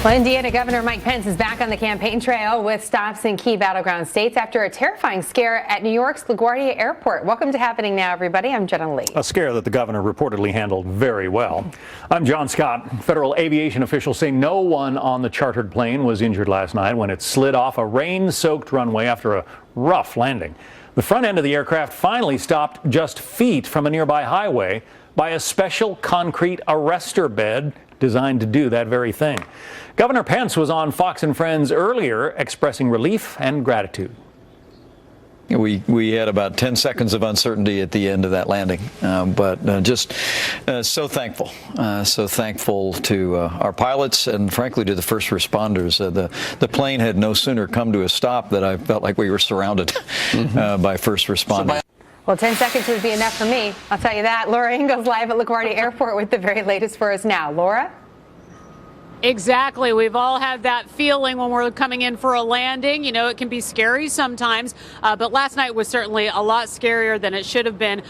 Well, Indiana Governor Mike Pence is back on the campaign trail with stops in key battleground states after a terrifying scare at New York's LaGuardia Airport. Welcome to Happening Now, everybody. I'm Jenna Lee. A scare that the governor reportedly handled very well. I'm John Scott. Federal aviation officials say no one on the chartered plane was injured last night when it slid off a rain-soaked runway after a rough landing. The front end of the aircraft finally stopped just feet from a nearby highway by a special concrete arrestor bed designed to do that very thing. Governor Pence was on Fox and Friends earlier expressing relief and gratitude. We had about 10 seconds of uncertainty at the end of that landing, but just so thankful to our pilots and frankly to the first responders. The plane had no sooner come to a stop that I felt like we were surrounded by first responders. Well, 10 seconds would be enough for me. I'll tell you that. Laura Ingalls live at LaGuardia Airport with the very latest for us now. Laura? Exactly. We've all had that feeling when we're coming in for a landing. You know, it can be scary sometimes, but last night was certainly a lot scarier than it should have been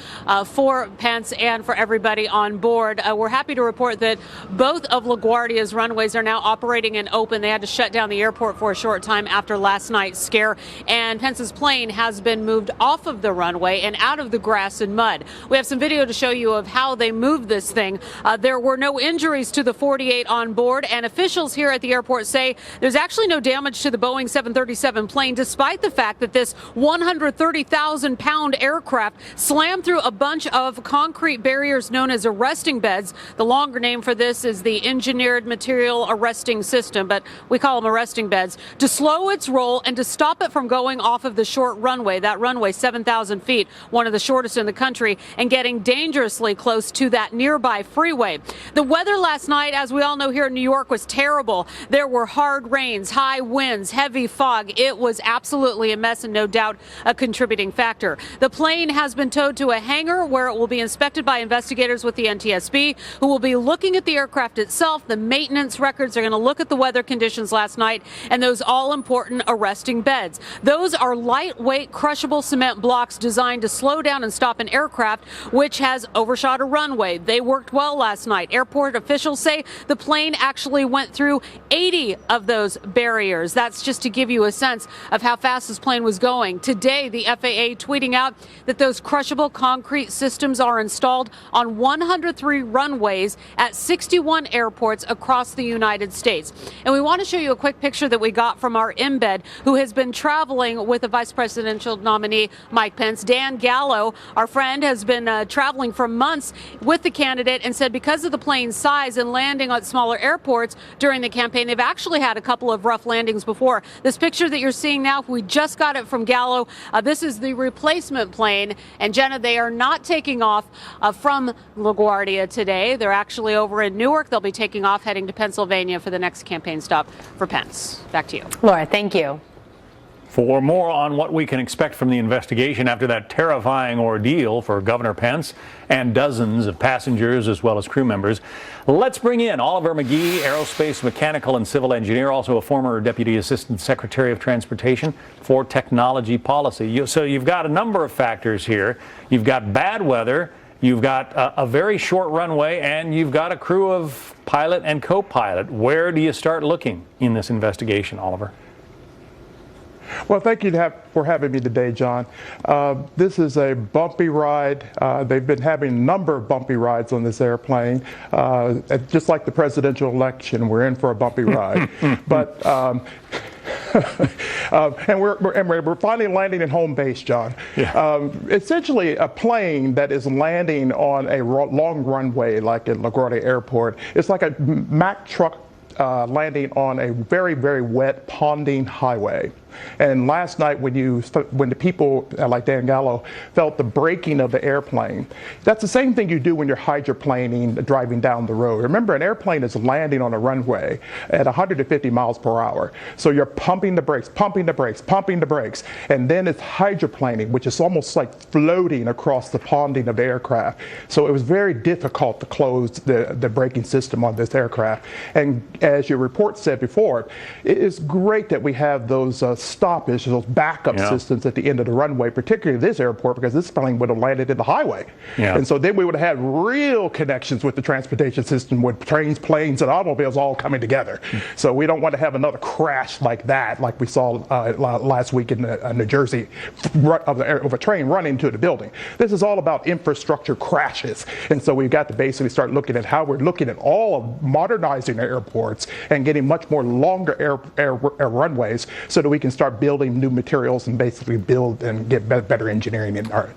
for Pence and for everybody on board. We're happy to report that both of LaGuardia's runways are now operating and open. They had to shut down the airport for a short time after last night's scare, and Pence's plane has been moved off of the runway and out of the grass and mud. We have some video to show you of how they moved this thing. There were no injuries to the 48 on board, and officials here at the airport say there's actually no damage to the Boeing 737 plane, despite the fact that this 130,000-pound aircraft slammed through a bunch of concrete barriers known as arresting beds. The longer name for this is the Engineered Material Arresting System, but we call them arresting beds, to slow its roll and to stop it from going off of the short runway. That runway, 7,000 feet, one of the shortest in the country, and getting dangerously close to that nearby freeway. The weather last night, as we all know here in New York, was terrible. There were hard rains, high winds, heavy fog. It was absolutely a mess and no doubt a contributing factor. The plane has been towed to a hangar where it will be inspected by investigators with the NTSB, who will be looking at the aircraft itself. The maintenance records are going to look at the weather conditions last night and those all-important arresting beds. Those are lightweight, crushable cement blocks designed to slow down and stop an aircraft which has overshot a runway. They worked well last night. Airport officials say the plane actually went through 80 of those barriers. That's just to give you a sense of how fast this plane was going. Today, the FAA tweeting out that those crushable concrete systems are installed on 103 runways at 61 airports across the United States. And we want to show you a quick picture that we got from our embed, who has been traveling with the vice presidential nominee, Mike Pence. Dan Gallo, our friend, has been traveling for months with the candidate and said because of the plane's size and landing at smaller airports during the campaign, they've actually had a couple of rough landings before. This picture that you're seeing now, we just got it from Gallo. This is the replacement plane. And Jenna, they are not taking off from LaGuardia today. They're actually over in Newark. They'll be taking off heading to Pennsylvania for the next campaign stop for Pence. Back to you. Laura, thank you. For more on what we can expect from the investigation after that terrifying ordeal for Governor Pence and dozens of passengers as well as crew members, let's bring in OliverMcGee, aerospace mechanical and civil engineer, also a former Deputy Assistant Secretary of Transportation for Technology Policy. So you've got a number of factors here. You've got bad weather, you've got a very short runway, and you've got a crew of pilot and co-pilot. Where do you start looking in this investigation, Oliver? Well, thank you for having me today, John. This is a bumpy ride. They've been having a number of bumpy rides on this airplane. Just like the presidential election, we're in for a bumpy ride. But and we're finally landing in home base, John. Yeah. Essentially, a plane that is landing on a long runway like at LaGuardia Airport, it's like a Mack truck landing on a very, very wet ponding highway. And last night when the people like Dan Gallo felt the braking of the airplane, that's the same thing you do when you're hydroplaning driving down the road. Remember, an airplane is landing on a runway at 150 miles per hour. So you're pumping the brakes, pumping the brakes, pumping the brakes, and then it's hydroplaning, which is almost like floating across the ponding of the aircraft. So it was very difficult to close the braking system on this aircraft. And as your report said before, it is great that we have those stoppage, those backup systems at the end of the runway, particularly this airport, because this plane would have landed in the highway. And so then we would have had real connections with the transportation system with trains, planes, and automobiles all coming together. So we don't want to have another crash like that, like we saw last week in New Jersey, of a train running into the building. This is all about infrastructure crashes. And so we've got to basically start looking at how we're looking at all of modernizing our airports and getting much more longer air runways so that we can start building new materials and basically build and get better engineering in our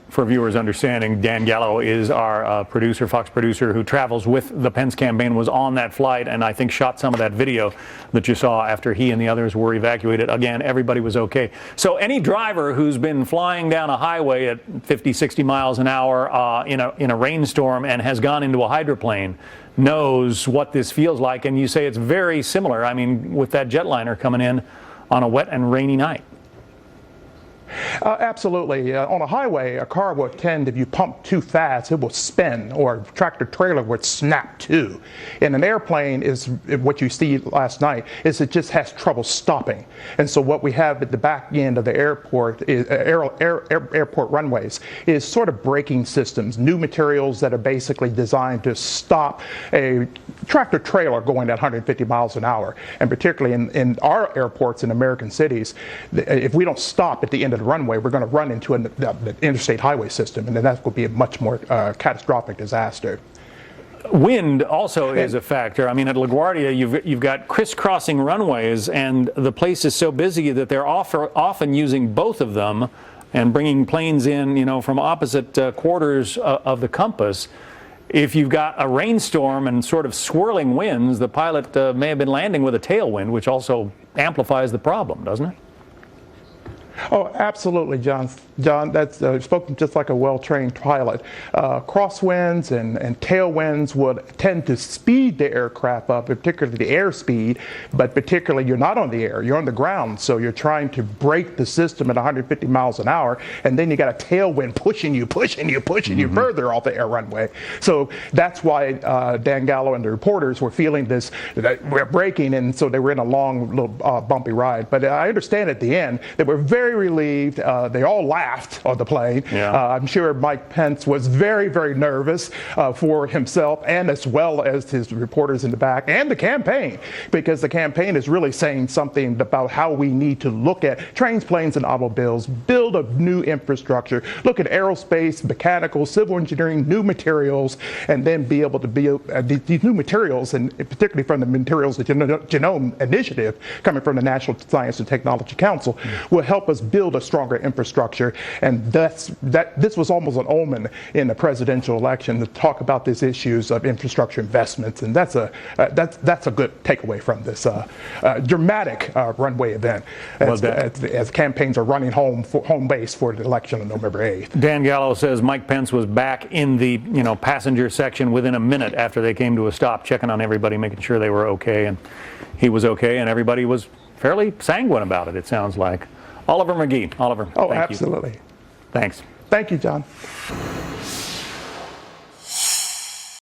for viewers understanding, Dan Gallo is our producer, Fox producer, who travels with the Pence campaign, was on that flight, and I think shot some of that video that you saw after he and the others were evacuated. Again, everybody was okay. So any driver who's been flying down a highway at 50, 60 miles an hour in a rainstorm and has gone into a hydroplane knows what this feels like, and you say it's very similar. I mean, with that jetliner coming in on a wet and rainy night. Absolutely. On a highway, a car will tend, if you pump too fast, it will spin, or a tractor trailer would snap too. In an airplane, is what you see last night, is it just has trouble stopping. And so what we have at the back end of the airport, airport runways, is sort of braking systems, new materials that are basically designed to stop a tractor trailer going at 150 miles an hour. And particularly in our airports in American cities, if we don't stop at the end of the runway, we're going to run into the interstate highway system, and then that will be a much more catastrophic disaster. Wind also is a factor. I mean, at LaGuardia, you've got crisscrossing runways, and the place is so busy that they're often using both of them and bringing planes in, you know, from opposite quarters of the compass. If you've got a rainstorm and sort of swirling winds, the pilot may have been landing with a tailwind, which also amplifies the problem, doesn't it? Oh, absolutely, John. That's spoken just like a well-trained pilot. Crosswinds and tailwinds would tend to speed the aircraft up, particularly the airspeed, but particularly you're not on the air, you're on the ground, so you're trying to break the system at 150 miles an hour, and then you got a tailwind pushing you further off the air runway. So that's why Dan Gallo and the reporters were feeling this, that we're braking, and so they were in a long, little bumpy ride. But I understand at the end they were very relieved. They all laughed on the plane. I'm sure Mike Pence was very, very nervous for himself, and as well as his reporters in the back and the campaign, because the campaign is really saying something about how we need to look at trains, planes, and automobiles, build a new infrastructure, look at aerospace, mechanical, civil engineering, new materials, and then be able to build these new materials, and particularly from the Materials Genome Initiative coming from the National Science and Technology Council, will help us build a stronger infrastructure. And this was almost an omen in the presidential election to talk about these issues of infrastructure investments, and that's a good takeaway from this dramatic runway event as campaigns are running home base for the election on November 8th. Dan Gallo says Mike Pence was back in the passenger section within a minute after they came to a stop, checking on everybody, making sure they were okay, and he was okay, and everybody was fairly sanguine about it, it sounds like. OliverMcGee. Oliver, oh, thank absolutely. you. Thanks. Thank you, John.